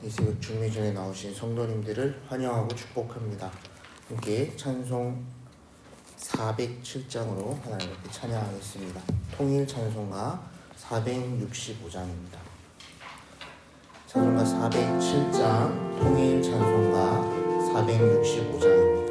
이 새벽 중미전에 나오신 성도님들을 환영하고 축복합니다. 함께 찬송 407장으로 하나님 앞에 찬양하겠습니다. 통일 찬송가 465장입니다. 찬송가 407장, 통일 찬송가 465장입니다.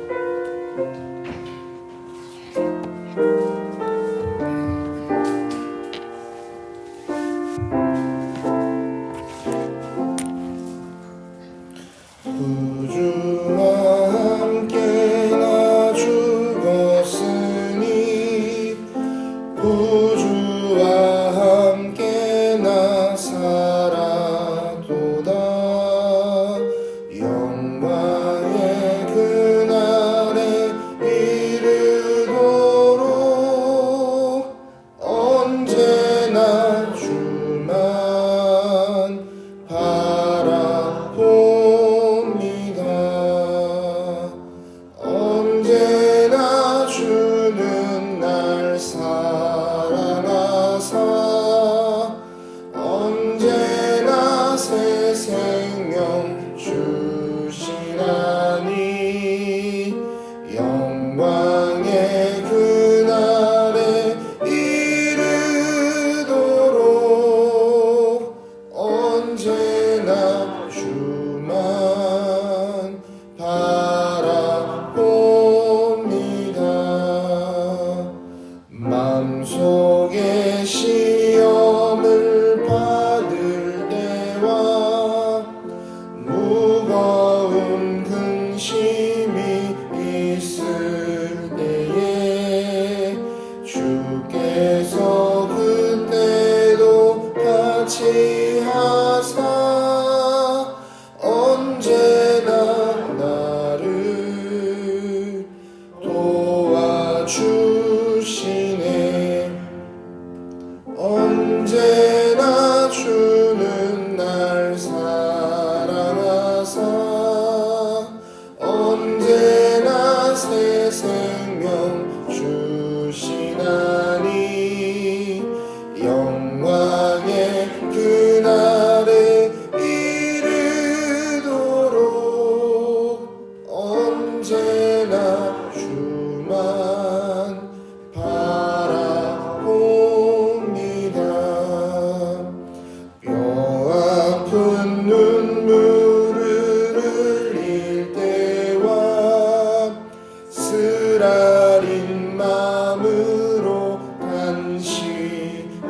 마음속에 시험을 받을 때와 무거운 근심이 있을 때에 주께서 그때도 같이 하사 언제나 나를 도와주시네. 언제나 주는 날 사랑하사 언제나 새 생명 주시나니 영광의 그날에 이르도록 언제나 주만 바라봅니다. 뼈아픈 눈물을 흘릴 때와 쓰라린 마음으로 간식할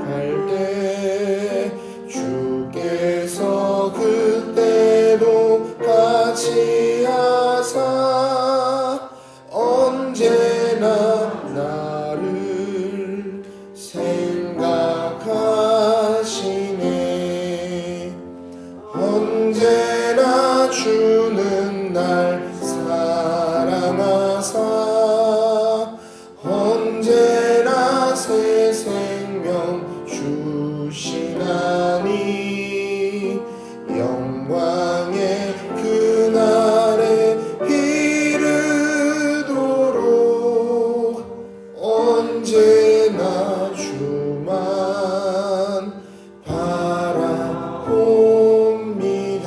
때 주께서 그때도 같이 하사 언제나 나를 생각하시네. 언제나 주는 날 사랑하사 언제나 새 생명 주시나니 영광의 그날에 이르도록 언제나 주만 바라봅니다.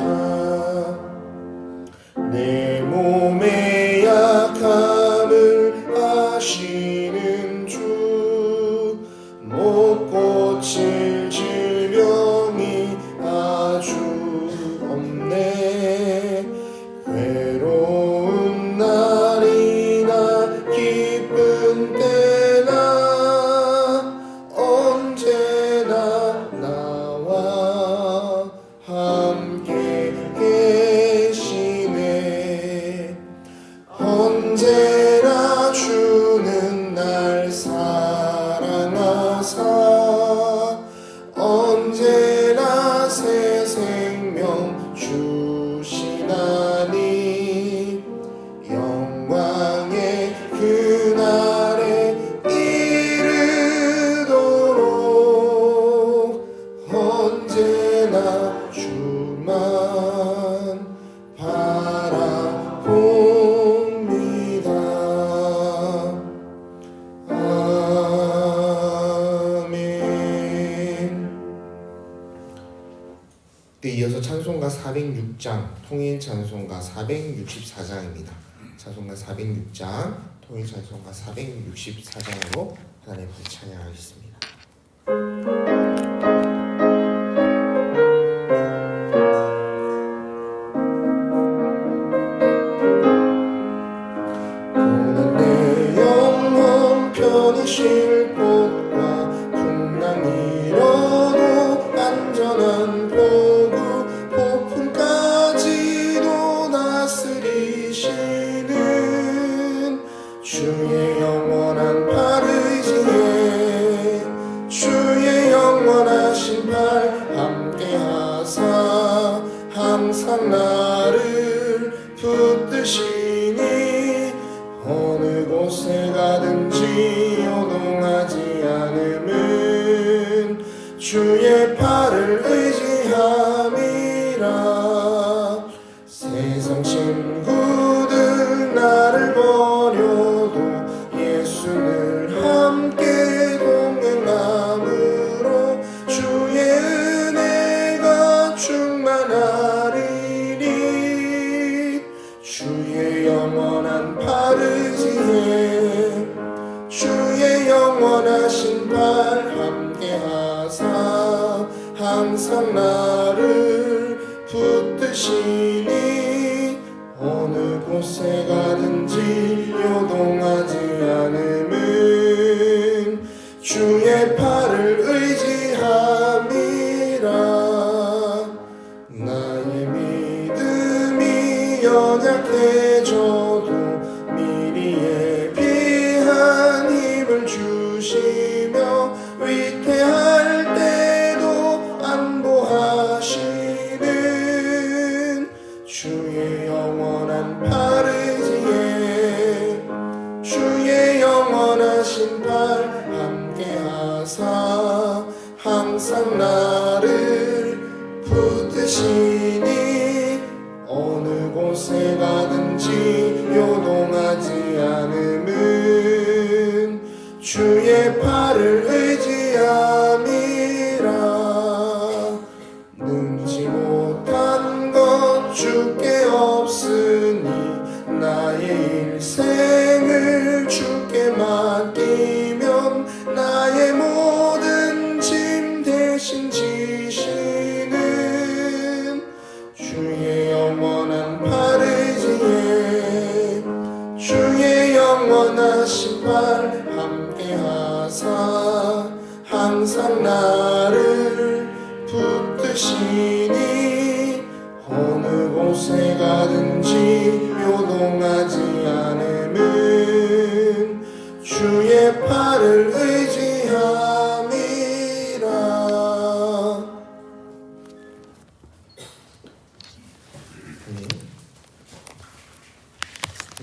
내 몸의 약함을 아시는 주, 못 고칠 질병이 아주 없네. 괴로운 날이나 기쁜 때나 언제나 나와 함께 계시네. 언제나 주는 날 사랑하사 언제나 새 생명 주시나니 영광의 그날에 이르도록 언제나 주만 406장 통일 찬송가 464장입니다. 찬송가 406장 통일 찬송가 464장으로 하나님을 찬양하겠습니다. 오늘 내 영혼 편히 쉴 곳과 풍랑 잃어도 안전한 보고 폭풍까지도 다스리시는 주의 영원한 팔 의지에 주의 영원하신 팔 함께하사 항상 나를 붙드시니 어느 곳에 가든지 요동하지 않음은 주의 팔을 의지함이라. 세상 친구들 나를 버려도 예수를 함께 동행함으로 주의 은혜가 충만하리니 주의 영원한 팔 의지에 주의 영원하신 팔 함께하사 항상 나를 붙드시니 어느 곳에 가든지 요동하지 않음은 주의 팔을 의지함이라. 나의 믿음이 연약해져도 미리 예비한 힘을 주시며 위태할 때도 안보하시는 주의 영원한 팔 의지에 주의 영원하신 팔 함께하사 항상 나를 붙드시니 어느 곳에 가든지 요동하지 않음은 주의 팔을 의지함이라. 능지 못한 것 주께 없으니 나의 일생을 주께 맡기면 나의 모든 짐 대신 지시는 주의 영원한 팔 의지에 주의 영원하신 팔 함께하사 항상 나를 붙드시니 어느 곳에 가든지 요동하지 않음은 주의 팔을 의지함이라.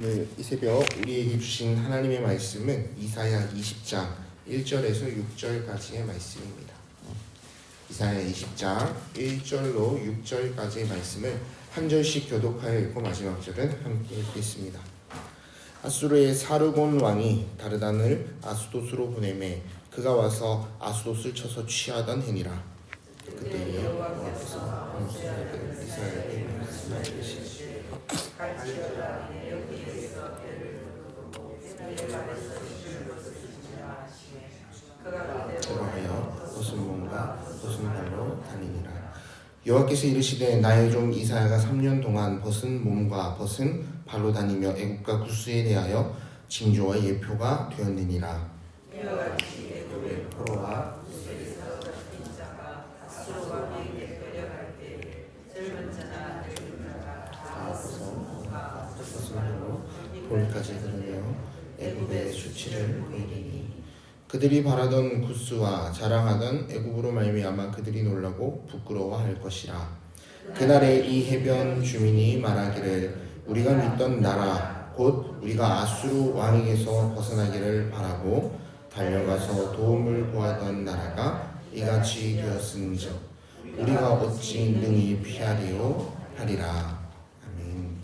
오늘 이 새벽 우리에게 주신 하나님의 말씀은 이사야 20장 1절에서 6절까지의 말씀입니다. 이사야 20장 1절로 6절까지의 말씀을 한 절씩 교독하여 읽고 마지막 절은 함께 읽겠습니다. 아수르의 사르곤 왕이 다르단을 아수도스로 보내매 그가 와서 아수도스를 쳐서 취하던 해니라. 그때 여호와께서 이스라엘에게 말씀하시되 그러하여 벗은 몸과 벗은 발로 다니니라. 여호와께서 이르시되 나의 종 이사야가 3년 동안 벗은 몸과 벗은 발로 다니며 애굽과 구스에 대하여 징조와 예표가 되었느니라. 포로와 볼까지 들으며 애굽의 수치를 보이리니 그들이 바라던 구스와 자랑하던 애굽으로 말미암아 그들이 놀라고 부끄러워할 것이라. 그날에 이 해변 주민이 말하기를 우리가 믿던 나라 곧 우리가 아수르 왕에게서 벗어나기를 바라고 달려가서 도움을 구하던 나라가 이같이 되었은즉 우리가 어찌 능히 피하리요 하리라. 아멘.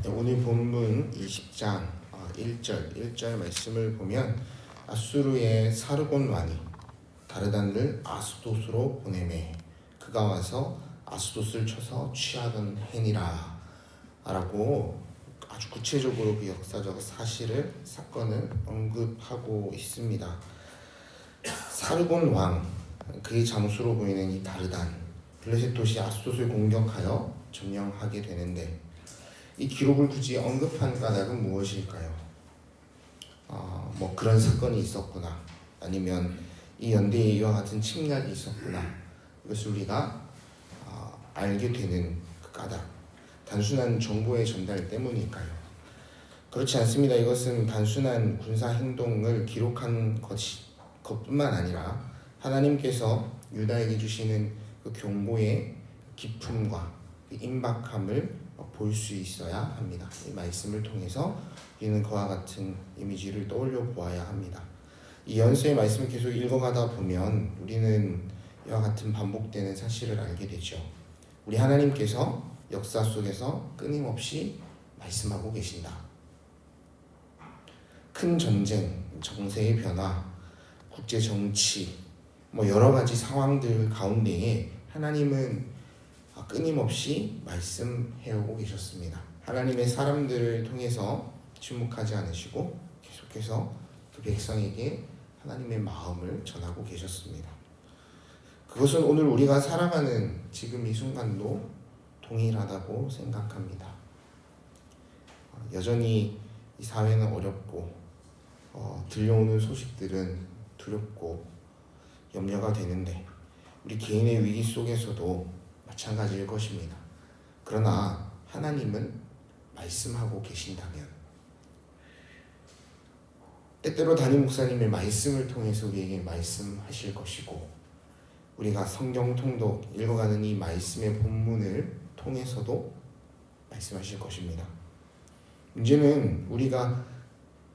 오늘 본문 20장 1절 말씀을 보면 아수르의 사르곤 왕이 다르단을 아수도스로 보내매 그가 와서 아스돗을 쳐서 취하던 해니라 라고 아주 구체적으로 그 역사적 사건을 언급하고 있습니다. 사르곤 왕, 그의 장수로 보이는 이 다르단, 블레셋 도시 아스돗을 공격하여 점령하게 되는데, 이 기록을 굳이 언급한 까닭은 무엇일까요? 뭐 그런 사건이 있었구나, 아니면 이 연대에 이와 같은 침략이 있었구나, 이것을 우리가 알게 되는 그 까닭, 단순한 정보의 전달 때문일까요? 그렇지 않습니다. 이것은 단순한 군사 행동을 기록한 것뿐만 아니라 하나님께서 유다에게 주시는 그 경고의 깊음과 그 임박함을 볼 수 있어야 합니다. 이 말씀을 통해서 우리는 그와 같은 이미지를 떠올려 보아야 합니다. 이 연서의 말씀을 계속 읽어가다 보면 우리는 이와 같은 반복되는 사실을 알게 되죠. 우리 하나님께서 역사 속에서 끊임없이 말씀하고 계신다. 큰 전쟁, 정세의 변화, 국제 정치, 뭐 여러 가지 상황들 가운데에 하나님은 끊임없이 말씀해오고 계셨습니다. 하나님의 사람들을 통해서 침묵하지 않으시고 계속해서 그 백성에게 하나님의 마음을 전하고 계셨습니다. 그것은 오늘 우리가 살아가는 지금 이 순간도 동일하다고 생각합니다. 여전히 이 사회는 어렵고 들려오는 소식들은 두렵고 염려가 되는데 우리 개인의 위기 속에서도 마찬가지일 것입니다. 그러나 하나님은 말씀하고 계신다면, 때때로 담임 목사님의 말씀을 통해서 우리에게 말씀하실 것이고, 우리가 성경 통독 읽어가는 이 말씀의 본문을 통해서도 말씀하실 것입니다. 문제는 우리가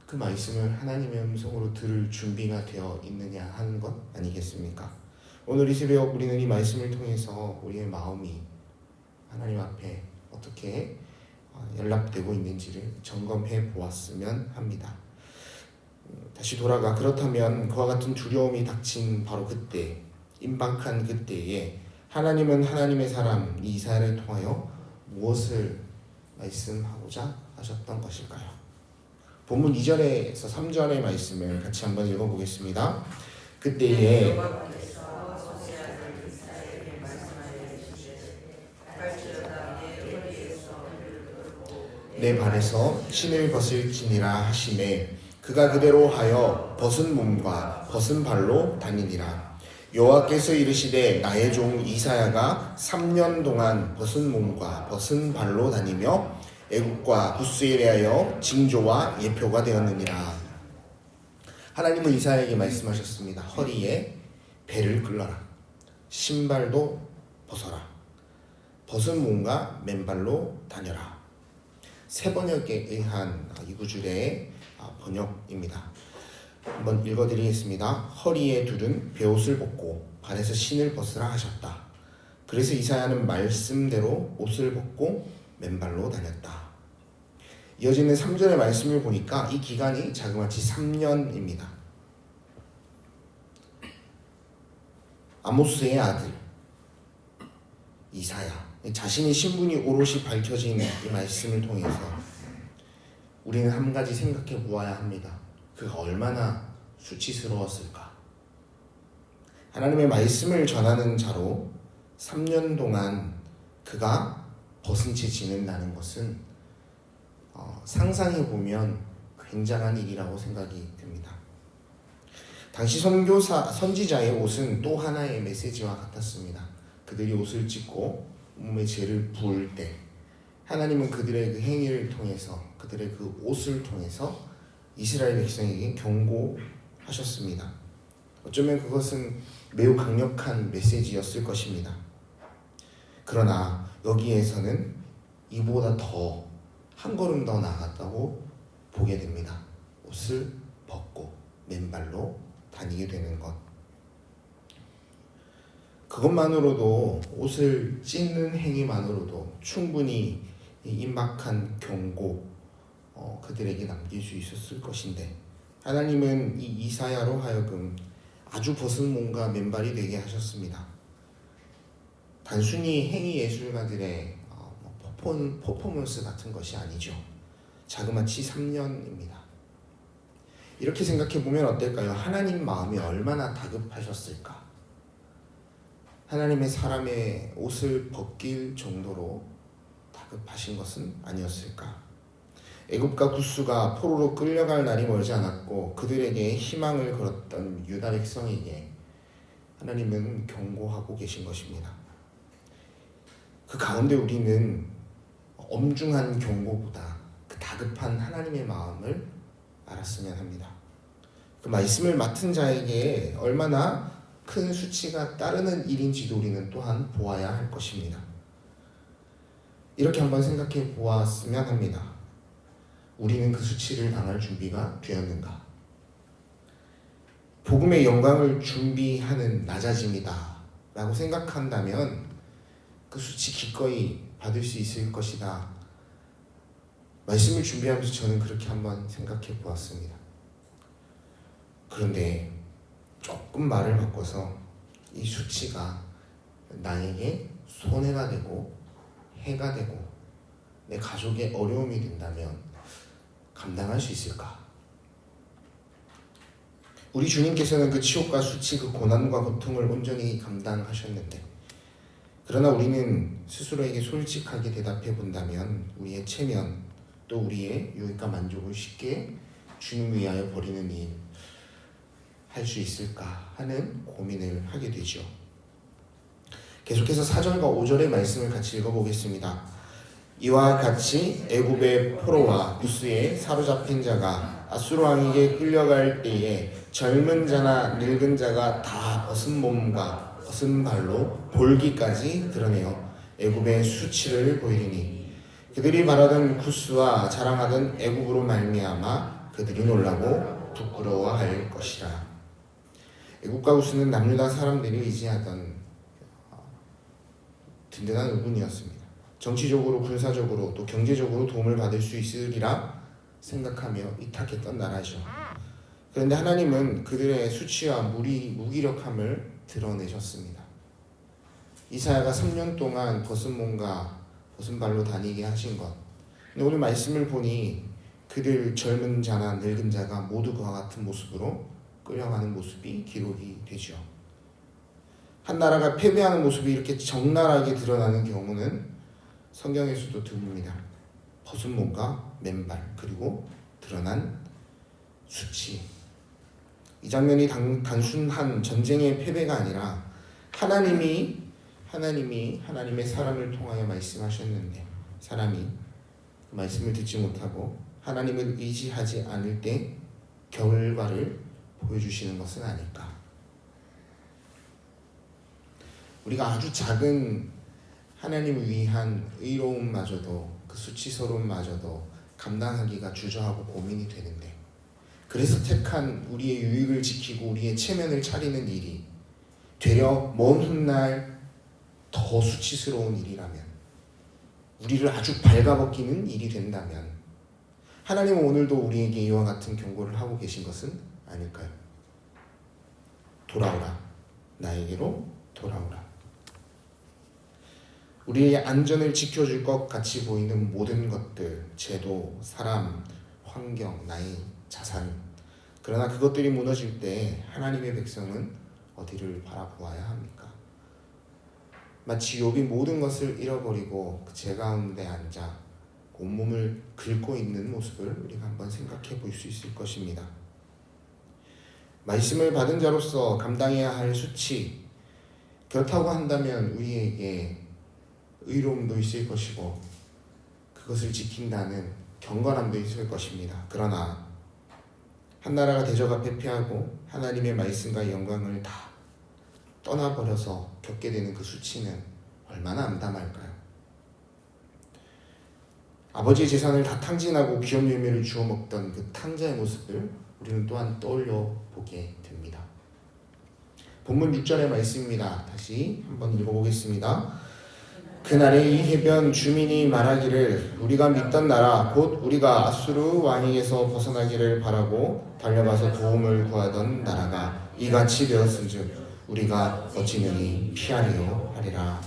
그 말씀을 하나님의 음성으로 들을 준비가 되어 있느냐 하는 것 아니겠습니까? 오늘 이 새벽 우리는 이 말씀을 통해서 우리의 마음이 하나님 앞에 어떻게 연락되고 있는지를 점검해 보았으면 합니다. 다시 돌아가 그렇다면 그와 같은 두려움이 닥친 바로 그때, 임박한 그때에 하나님은 하나님의 사람 이사야를 통하여 무엇을 말씀하고자 하셨던 것일까요? 본문 2절에서 3절의 말씀을 같이 한번 읽어보겠습니다. 그때에 내 발에서 신을 벗을지니라 하시매 그가 그대로 하여 벗은 몸과 벗은 발로 다니니라. 여호와께서 이르시되 나의 종 이사야가 3년 동안 벗은 몸과 벗은 발로 다니며 애국과 구스에 대하여 징조와 예표가 되었느니라. 하나님은 이사야에게 말씀하셨습니다. 허리에 배를 끌러라. 신발도 벗어라. 벗은 몸과 맨발로 다녀라. 새 번역에 의한 이 구절의 번역입니다. 한번 읽어드리겠습니다. 허리에 두른 베옷을 벗고 발에서 신을 벗으라 하셨다. 그래서 이사야는 말씀대로 옷을 벗고 맨발로 다녔다. 이어지는 3절의 말씀을 보니까 이 기간이 자그마치 3년입니다. 아모스의 아들 이사야, 자신의 신분이 오롯이 밝혀진 이 말씀을 통해서 우리는 한 가지 생각해 보아야 합니다. 그가 얼마나 수치스러웠을까. 하나님의 말씀을 전하는 자로 3년 동안 그가 벗은 채 지낸다는 것은 상상해보면 굉장한 일이라고 생각이 듭니다. 당시 선지자의 옷은 또 하나의 메시지와 같았습니다. 그들이 옷을 찢고 몸에 죄를 부을 때 하나님은 그들의 그 행위를 통해서, 그들의 그 옷을 통해서 이스라엘 백성에게 경고하셨습니다. 어쩌면 그것은 매우 강력한 메시지였을 것입니다. 그러나 여기에서는 이보다 더 한 걸음 더 나아갔다고 보게 됩니다. 옷을 벗고 맨발로 다니게 되는 것. 그것만으로도, 옷을 찢는 행위만으로도 충분히 임박한 경고 그들에게 남길 수 있었을 것인데, 하나님은 이 이사야로 하여금 아주 벗은 몸과 맨발이 되게 하셨습니다. 단순히 행위 예술가들의 퍼포먼스 같은 것이 아니죠. 자그마치 3년입니다. 이렇게 생각해 보면 어떨까요? 하나님 마음이 얼마나 다급하셨을까? 하나님의 사람의 옷을 벗길 정도로 다급하신 것은 아니었을까? 애굽과 구스가 포로로 끌려갈 날이 멀지 않았고 그들에게 희망을 걸었던 유다 백성에게 하나님은 경고하고 계신 것입니다. 그 가운데 우리는 엄중한 경고보다 그 다급한 하나님의 마음을 알았으면 합니다. 그 말씀을 맡은 자에게 얼마나 큰 수치가 따르는 일인지도 우리는 또한 보아야 할 것입니다. 이렇게 한번 생각해 보았으면 합니다. 우리는 그 수치를 당할 준비가 되었는가? 복음의 영광을 준비하는 낮아짐이다 라고 생각한다면 그 수치 기꺼이 받을 수 있을 것이다. 말씀을 준비하면서 저는 그렇게 한번 생각해 보았습니다. 그런데 조금 말을 바꿔서 이 수치가 나에게 손해가 되고 해가 되고 내 가족의 어려움이 된다면 감당할 수 있을까? 우리 주님께서는 그 치욕과 수치, 그 고난과 고통을 온전히 감당하셨는데 그러나 우리는 스스로에게 솔직하게 대답해 본다면 우리의 체면 또 우리의 유익과 만족을 쉽게 주님 위하여 버리는 일 할 수 있을까 하는 고민을 하게 되죠. 계속해서 4절과 5절의 말씀을 같이 읽어보겠습니다. 이와 같이 애굽의 포로와 구스에 사로잡힌 자가 아수르 왕에게 끌려갈 때에 젊은 자나 늙은 자가 다 벗은 몸과 벗은 발로 볼기까지 드러내어 애굽의 수치를 보이리니 그들이 바라던 구스와 자랑하던 애굽으로 말미암아 그들이 놀라고 부끄러워할 것이라. 애굽과 구스는 남유다 사람들이 의지하던 든든한 의군이었습니다. 정치적으로 군사적으로 또 경제적으로 도움을 받을 수 있으리라 생각하며 이탁했던 나라죠. 그런데 하나님은 그들의 수치와 무기력함을 드러내셨습니다. 이사야가 3년 동안 벗은 몸과 벗은 발로 다니게 하신 것. 근데 오늘 말씀을 보니 그들 젊은 자나 늙은 자가 모두 그와 같은 모습으로 끌려가는 모습이 기록이 되죠. 한 나라가 패배하는 모습이 이렇게 적나라하게 드러나는 경우는 성경에서도 드뭅니다. 벗은 몸과 맨발 그리고 드러난 수치. 이 장면이 단순한 전쟁의 패배가 아니라 하나님이 하나님의 사람을 통하여 말씀하셨는데 사람이 그 말씀을 듣지 못하고 하나님을 의지하지 않을 때 결과를 보여주시는 것은 아닐까. 우리가 아주 작은 하나님을 위한 의로움마저도 그 수치스러움마저도 감당하기가 주저하고 고민이 되는데 그래서 택한 우리의 유익을 지키고 우리의 체면을 차리는 일이 되려 먼 훗날 더 수치스러운 일이라면 우리를 아주 발가벗기는 일이 된다면 하나님은 오늘도 우리에게 이와 같은 경고를 하고 계신 것은 아닐까요? 돌아오라. 나에게로 돌아오라. 우리의 안전을 지켜줄 것 같이 보이는 모든 것들, 제도, 사람, 환경, 나이, 자산. 그러나 그것들이 무너질 때 하나님의 백성은 어디를 바라보아야 합니까? 마치 욥이 모든 것을 잃어버리고 그 재 가운데 앉아 온몸을 긁고 있는 모습을 우리가 한번 생각해 볼 수 있을 것입니다. 말씀을 받은 자로서 감당해야 할 수치, 그렇다고 한다면 우리에게 의로움도 있을 것이고 그것을 지킨다는 경건함도 있을 것입니다. 그러나 한 나라가 대적과 패패하고 하나님의 말씀과 영광을 다 떠나버려서 겪게 되는 그 수치는 얼마나 암담할까요? 아버지의 재산을 다 탕진하고 귀염 열매를 주워 먹던 그 탕자의 모습을 우리는 또한 떠올려 보게 됩니다. 본문 6절의 말씀입니다. 다시 한번 읽어보겠습니다. 그날에 이 해변 주민이 말하기를 우리가 믿던 나라 곧 우리가 아수르 왕에게서 벗어나기를 바라고 달려가서 도움을 구하던 나라가 이같이 되었은즉 우리가 어찌 능히 피하려 하리라.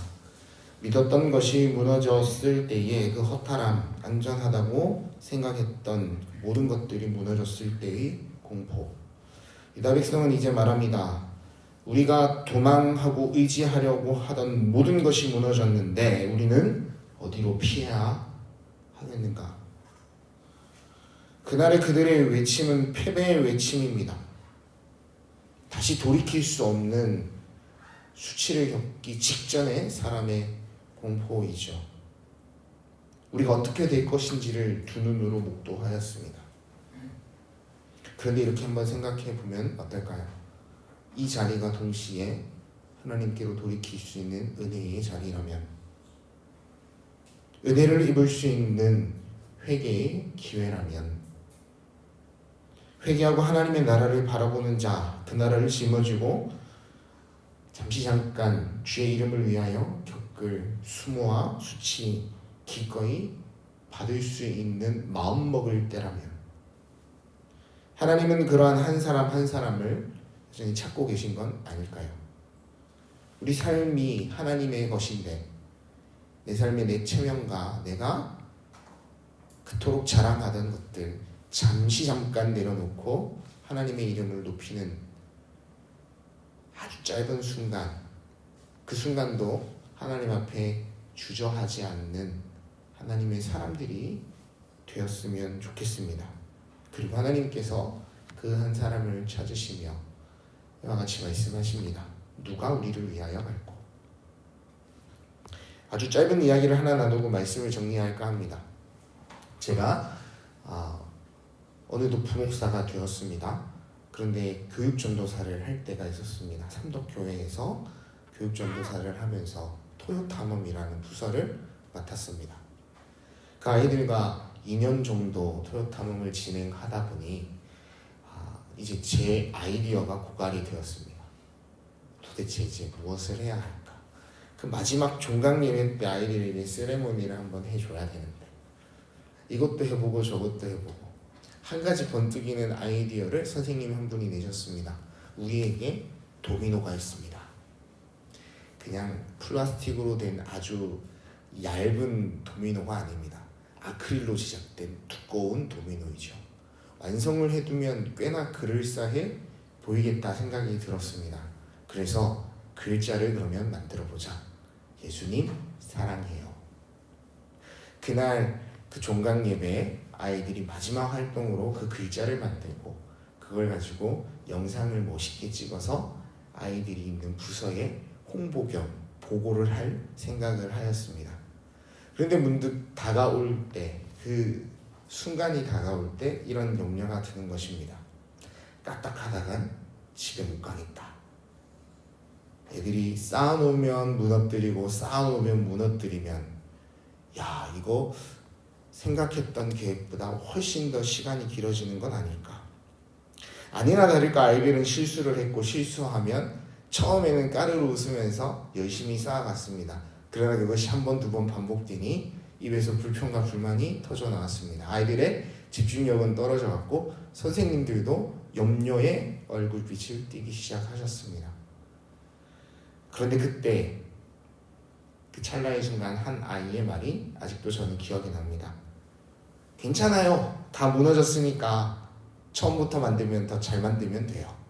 믿었던 것이 무너졌을 때의 그 허탈함, 안전하다고 생각했던 모든 것들이 무너졌을 때의 공포. 유다 백성은 이제 말합니다. 우리가 도망하고 의지하려고 하던 모든 것이 무너졌는데 우리는 어디로 피해야 하겠는가? 그날의 그들의 외침은 패배의 외침입니다. 다시 돌이킬 수 없는 수치를 겪기 직전의 사람의 공포이죠. 우리가 어떻게 될 것인지를 두 눈으로 목도하였습니다. 그런데 이렇게 한번 생각해 보면 어떨까요? 이 자리가 동시에 하나님께로 돌이킬 수 있는 은혜의 자리라면, 은혜를 입을 수 있는 회개의 기회라면, 회개하고 하나님의 나라를 바라보는 자, 그 나라를 짊어지고 잠시 잠깐 주의 이름을 위하여 겪을 수모와 수치 기꺼이 받을 수 있는 마음먹을 때라면, 하나님은 그러한 한 사람 한 사람을 여전히 찾고 계신 건 아닐까요? 우리 삶이 하나님의 것인데 내 삶의 내 체면과 내가 그토록 자랑하던 것들 잠시 잠깐 내려놓고 하나님의 이름을 높이는 아주 짧은 순간, 그 순간도 하나님 앞에 주저하지 않는 하나님의 사람들이 되었으면 좋겠습니다. 그리고 하나님께서 그 한 사람을 찾으시며 이와 같이 말씀하십니다. 누가 우리를 위하여 갈고? 아주 짧은 이야기를 하나 나누고 말씀을 정리할까 합니다. 제가 어느덧 부목사가 되었습니다. 그런데 교육전도사를 할 때가 있었습니다. 삼덕교회에서 교육전도사를 하면서 토요탐험이라는 부서를 맡았습니다. 그 아이들과 2년 정도 토요탐험을 진행하다 보니 이제 제 아이디어가 고갈이 되었습니다. 도대체 이제 무엇을 해야 할까? 그 마지막 종강 예배 때 아이들에게 세레모니를 한번 해줘야 되는데 이것도 해보고 저것도 해보고 한 가지 번뜩이는 아이디어를 선생님 한 분이 내셨습니다. 우리에게 도미노가 있습니다. 그냥 플라스틱으로 된 아주 얇은 도미노가 아닙니다. 아크릴로 제작된 두꺼운 도미노이죠. 완성을 해두면 꽤나 그럴싸해 보이겠다 생각이 들었습니다. 그래서 글자를 그러면 만들어보자. 예수님 사랑해요. 그날 그 종강 예배에 아이들이 마지막 활동으로 그 글자를 만들고 그걸 가지고 영상을 멋있게 찍어서 아이들이 있는 부서에 홍보 겸 보고를 할 생각을 하였습니다. 그런데 문득 다가올 때, 그 순간이 다가올 때 이런 염려가 드는 것입니다. 까딱하다간 집에 못 가겠다. 애들이 쌓아놓으면 무너뜨리고 쌓아놓으면 무너뜨리면 야, 이거 생각했던 계획보다 훨씬 더 시간이 길어지는 건 아닐까. 아니나 다를까 아이들은 실수를 했고 실수하면 처음에는 까르르 웃으면서 열심히 쌓아갔습니다. 그러나 그것이 한 번, 두 번 반복되니 입에서 불평과 불만이 터져 나왔습니다. 아이들의 집중력은 떨어져갔고 선생님들도 염려의 얼굴빛을 띠기 시작하셨습니다. 그런데 그때 그 찰나의 순간 한 아이의 말이 아직도 저는 기억이 납니다. 괜찮아요. 다 무너졌으니까 처음부터 만들면 더 잘 만들면 돼요.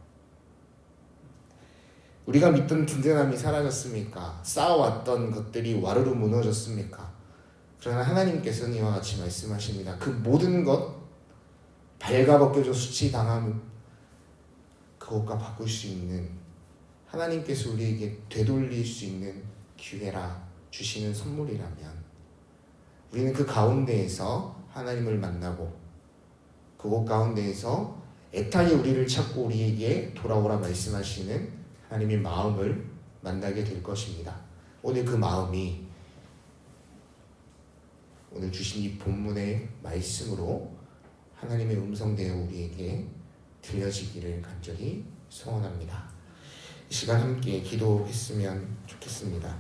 우리가 믿던 든든함이 사라졌습니까? 쌓아왔던 것들이 와르르 무너졌습니까? 그러나 하나님께서는 이와 같이 말씀하십니다. 그 모든 것 발가벗겨져 수치당함 그것과 바꿀 수 있는 하나님께서 우리에게 되돌릴 수 있는 기회라 주시는 선물이라면 우리는 그 가운데에서 하나님을 만나고 그곳 가운데에서 애타게 우리를 찾고 우리에게 돌아오라 말씀하시는 하나님의 마음을 만나게 될 것입니다. 오늘 그 마음이 오늘 주신 이 본문의 말씀으로 하나님의 음성되어 우리에게 들려지기를 간절히 소원합니다. 이 시간 함께 기도했으면 좋겠습니다.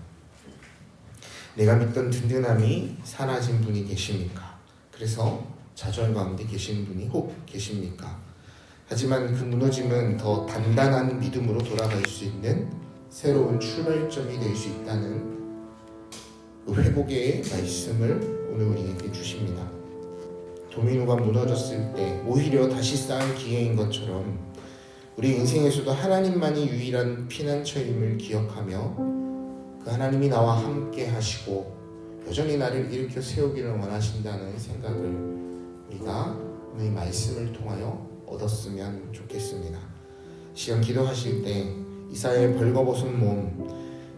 내가 믿던 든든함이 사라진 분이 계십니까? 그래서 좌절 가운데 계시는 분이 혹 계십니까? 하지만 그 무너짐은 더 단단한 믿음으로 돌아갈 수 있는 새로운 출발점이 될 수 있다는 그 회복의 말씀을 오늘 우리에게 주십니다. 도미노가 무너졌을 때 오히려 다시 쌓을 기회인 것처럼 우리 인생에서도 하나님만이 유일한 피난처임을 기억하며 그 하나님이 나와 함께 하시고 여전히 나를 일으켜 세우기를 원하신다는 생각을 우리가 오늘 이 말씀을 통하여 얻었으면 좋겠습니다. 시간 기도하실 때 이사야의 벌거벗은 몸,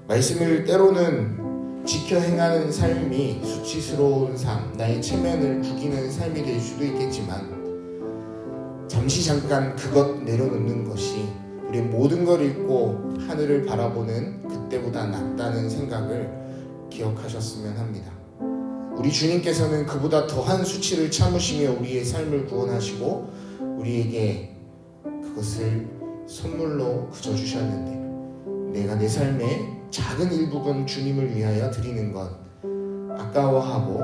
말씀을 때로는 지켜 행하는 삶이 수치스러운 삶, 나의 체면을 구기는 삶이 될 수도 있겠지만 잠시 잠깐 그것 내려놓는 것이 우리의 모든 걸 잃고 하늘을 바라보는 그때보다 낫다는 생각을 기억하셨으면 합니다. 우리 주님께서는 그보다 더한 수치를 참으시며 우리의 삶을 구원하시고 우리에게 그것을 선물로 그저 주셨는데 내가 내 삶의 작은 일부분 주님을 위하여 드리는 것 아까워하고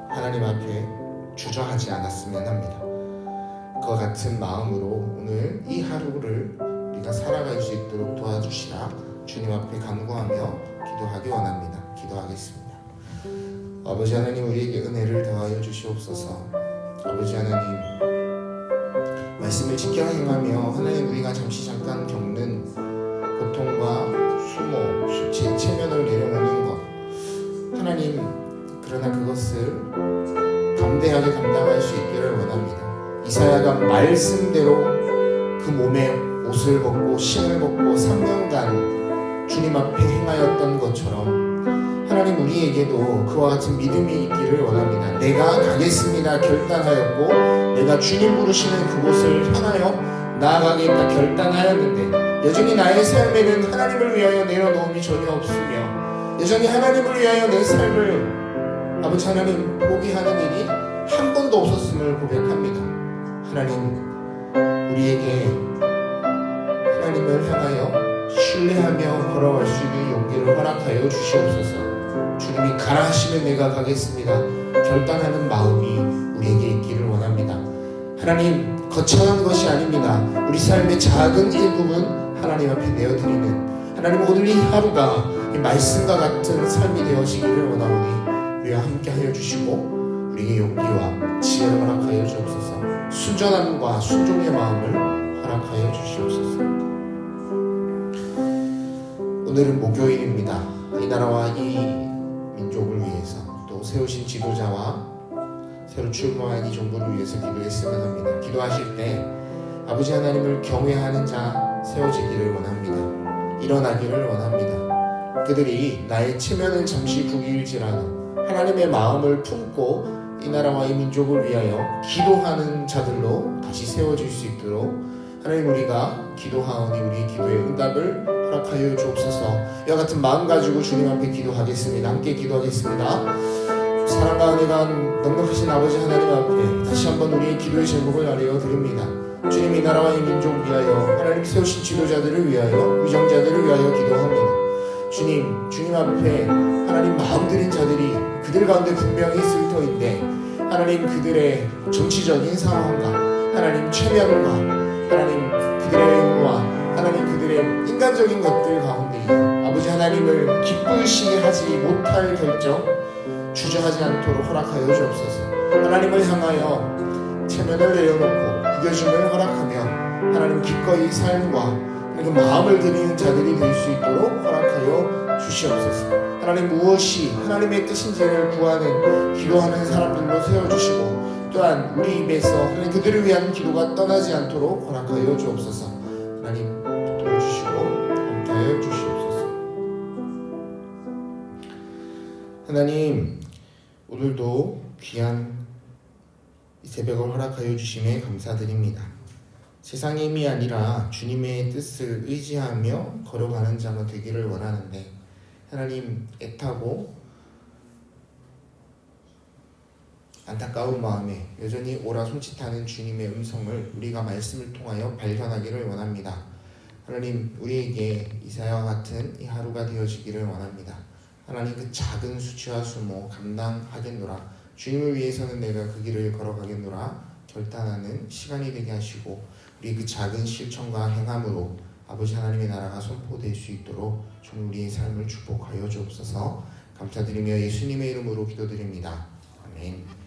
하나님 앞에 주저하지 않았으면 합니다. 그와 같은 마음으로 오늘 이 하루를 우리가 살아갈 수 있도록 도와주시라 주님 앞에 간구하며 기도하기 원합니다. 기도하겠습니다. 아버지 하나님, 우리에게 은혜를 더하여 주시옵소서. 아버지 하나님, 말씀을 지켜 행하며 하나님 우리가 잠시 잠깐 겪는 고통과 수모, 수치, 체면을 내려놓는 것 하나님, 그러나 그것을 담대하게 감당할 수 있기를 원합니다. 이사야가 말씀대로 그 몸에 옷을 벗고 신을 벗고 3년간 주님 앞에 행하였던 것처럼 하나님 우리에게도 그와 같은 믿음이 있기를 원합니다. 내가 가겠습니다 결단하였고 내가 주님 부르시는 그곳을 향하여 나아가겠다 결단하였는데 여전히 나의 삶에는 하나님을 위하여 내려놓음이 전혀 없으며 여전히 하나님을 위하여 내 삶을 아버지 하나님 포기하는 일이 한 번도 없었음을 고백합니다. 하나님 우리에게 하나님을 향하여 신뢰하며 걸어갈 수 있는 용기를 허락하여 주시옵소서. 주님이 가라 하시면 내가 가겠습니다 결단하는 마음이 우리에게 있기를 원합니다. 하나님 거창한 것이 아닙니다. 우리 삶의 작은 일부분 하나님 앞에 내어드리는 하나님 오늘 이 하루가 이 말씀과 같은 삶이 되어지기를 원하오니 우리와 함께하여 주시고 우리에게 용기와 지혜를 허락하여 주옵소서. 순전함과 순종의 마음을 허락하여 주시옵소서. 오늘은 목요일입니다. 이 나라와 이 민족을 위해서 또 세우신 지도자와 새로 출범한 이 정부를 위해서 기도했으면 합니다. 기도하실 때 아버지 하나님을 경외하는 자 세워지기를 원합니다. 일어나기를 원합니다. 그들이 나의 체면을 잠시 구길지라도 하나님의 마음을 품고 이 나라와 이 민족을 위하여 기도하는 자들로 다시 세워질 수 있도록 하나님 우리가 기도하오니 우리의 기도의 응답을 허락하여 주옵소서. 이와 같은 마음 가지고 주님 앞에 기도하겠습니다. 함께 기도하겠습니다. 사랑과 은혜가 넉넉하신 아버지 하나님 앞에 다시 한번 우리의 기도의 제목을 아뢰어 드립니다. 주님 이 나라와 이 민족을 위하여 하나님 세우신 지도자들을 위하여 위정자들을 위하여 기도합니다. 주님 앞에 하나님 마음 들인 자들이 그들 가운데 분명히 있을 터인데 하나님 그들의 정치적인 상황과 하나님 체면과 하나님 그들의 의무와 하나님 그들의 인간적인 것들 가운데 아버지 하나님을 기쁘시게 하지 못할 결정 주저하지 않도록 허락하여 주옵소서. 하나님을 향하여 체면을 내려놓고 구겨짐을 허락하며 하나님 기꺼이 삶과 그 마음을 드리는 자들이 될 수 있도록 허락하여 주시옵소서. 하나님 무엇이 하나님의 뜻인지를 구하는 기도하는 사람들로 세워주시고 또한 우리 입에서 하나님 그들을 위한 기도가 떠나지 않도록 허락하여 주옵소서. 하나님 도와주시고 함께하여 주시옵소서. 하나님 오늘도 귀한 이 새벽을 허락하여 주심에 감사드립니다. 세상의 힘이 아니라 주님의 뜻을 의지하며 걸어가는 자가 되기를 원하는데 하나님 애타고 안타까운 마음에 여전히 오라 손짓하는 주님의 음성을 우리가 말씀을 통하여 발견하기를 원합니다. 하나님 우리에게 이사야와 같은 이 하루가 되어지기를 원합니다. 하나님 그 작은 수치와 수모 감당하겠노라. 주님을 위해서는 내가 그 길을 걸어가겠노라 결단하는 시간이 되게 하시고 우리 그 작은 실천과 행함으로 아버지 하나님의 나라가 선포될 수 있도록 주는 우리의 삶을 축복하여 주옵소서. 감사드리며 예수님의 이름으로 기도드립니다. 아멘.